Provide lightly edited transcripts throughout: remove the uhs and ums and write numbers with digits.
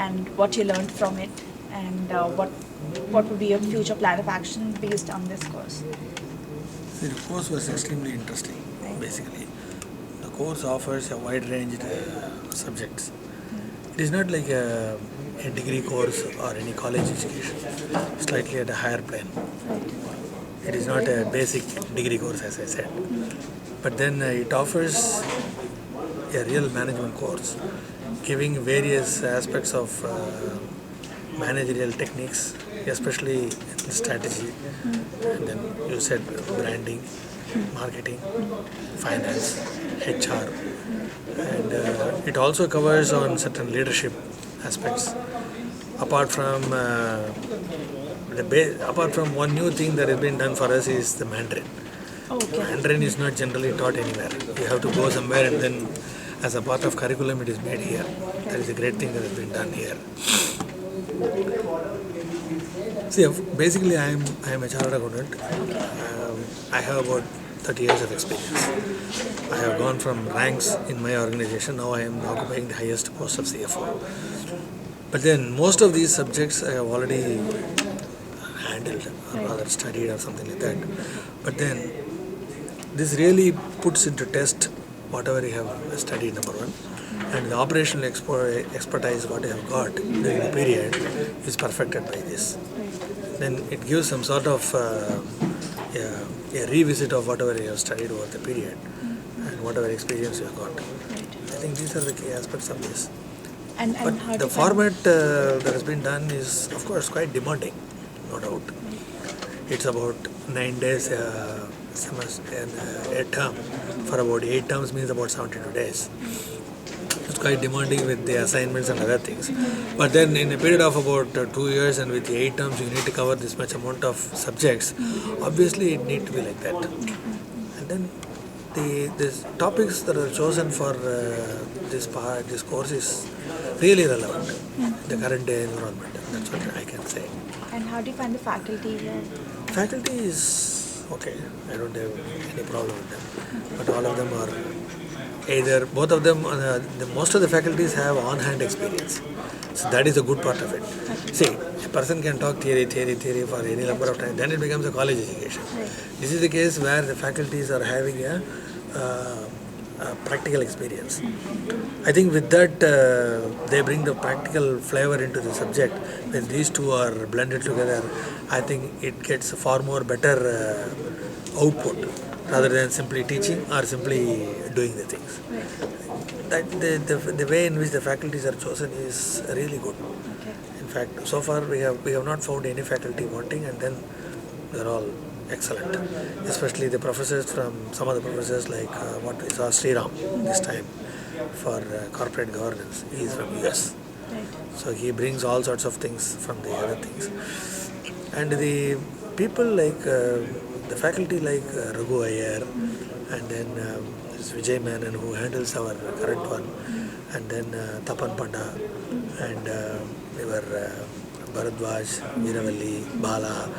and what you learned from it, and what would be your future plan of action based on this course? The course was extremely interesting. Basically, the course offers a wide range of subjects. It is not like a degree course or any college education, slightly at a higher plane. It is not a basic degree course, as I said. But then it offers a real management course, giving various aspects of managerial techniques, especially strategy. And then you said branding, marketing, finance, HR. And it also covers on certain leadership aspects. Apart from apart from one new thing that has been done for us is the Mandarin. Okay. Mandarin is not generally taught anywhere. You have to go somewhere, and then as a part of curriculum it is made here. That is a great thing that has been done here. See, basically I am a chartered accountant. I have about 30 years of experience. I have gone from ranks in my organization. Now I am occupying the highest post of CFO. But then most of these subjects I have already handled or rather studied or something like that. But then this really puts into test whatever you have studied, number one, and the operational expertise what you have got during the period is perfected by this. Then it gives some sort of a revisit of whatever you have studied over the period and whatever experience you have got. I think these are the key aspects of this. And how But do the format that has been done is, of course, quite demanding, no doubt. It's about 9 days semester and a term. For about 8 terms means about 72 days. It's quite demanding with the assignments and other things. But then in a period of about 2 years and with the 8 terms you need to cover this much amount of subjects, obviously it need to be like that. And then the topics that are chosen for this course is really relevant in the current day environment. That's what I can say. And how do you find the faculty here? Faculty is okay. I don't have any problem with them. But all of them are either, both of them, most of the faculties have on-hand experience. So that is a good part of it. See, a person can talk theory for any number of time. Then it becomes a college education. This is the case where the faculties are having a practical experience. I think with that they bring the practical flavor into the subject. When these two are blended together, I think it gets far more better output rather than simply teaching or simply doing the things. That the way in which the faculties are chosen is really good. In fact, so far we have not found any faculty wanting, and then they are all excellent. Especially the professors, from some of the professors like what we saw Sriram this time for corporate governance. He is from US. So he brings all sorts of things from the other things. And the people like the faculty like Raghu Iyer, and then this Vijay Menon who handles our current one, and then Tapan Panda, and your Bharadwaj, Veeravalli, Bala,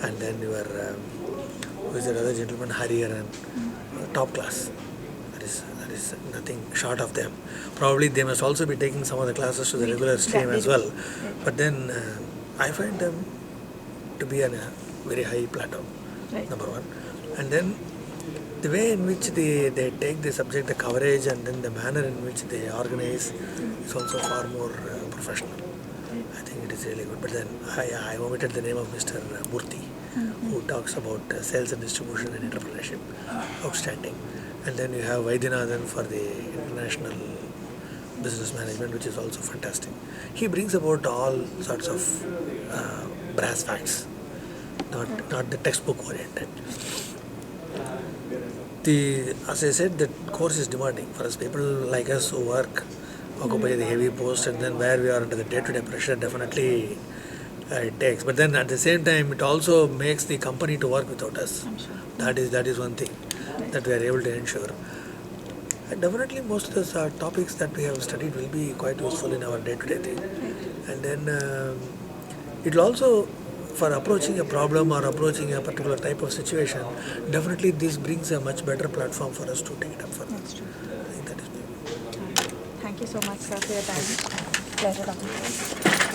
and then your who is that other gentleman, Hariharan, top class. That is nothing short of them. Probably they must also be taking some of the classes to the regular stream as well. But then I find them to be on a very high plateau, number one. And then the way in which they take the subject, the coverage, and then the manner in which they organize is also far more professional. I think it is really good. But then I omitted the name of Mr. Murthy, who talks about sales and distribution and entrepreneurship. Outstanding. And then you have Vaidyanathan for the international business management, which is also fantastic. He brings about all sorts of brass facts, not the textbook oriented. As I said, the course is demanding for us people like us who work, occupy the heavy post, and then where we are under the day-to-day pressure, definitely it takes. But then at the same time, it also makes the company to work without us. That is one thing that we are able to ensure. And definitely most of the topics that we have studied will be quite useful in our day-to-day thing. And then it will also, for approaching a problem or approaching a particular type of situation, definitely this brings a much better platform for us to take it up further. That's true. I think that is good. Thank you so much, sir, for your time. Pleasure talking to you.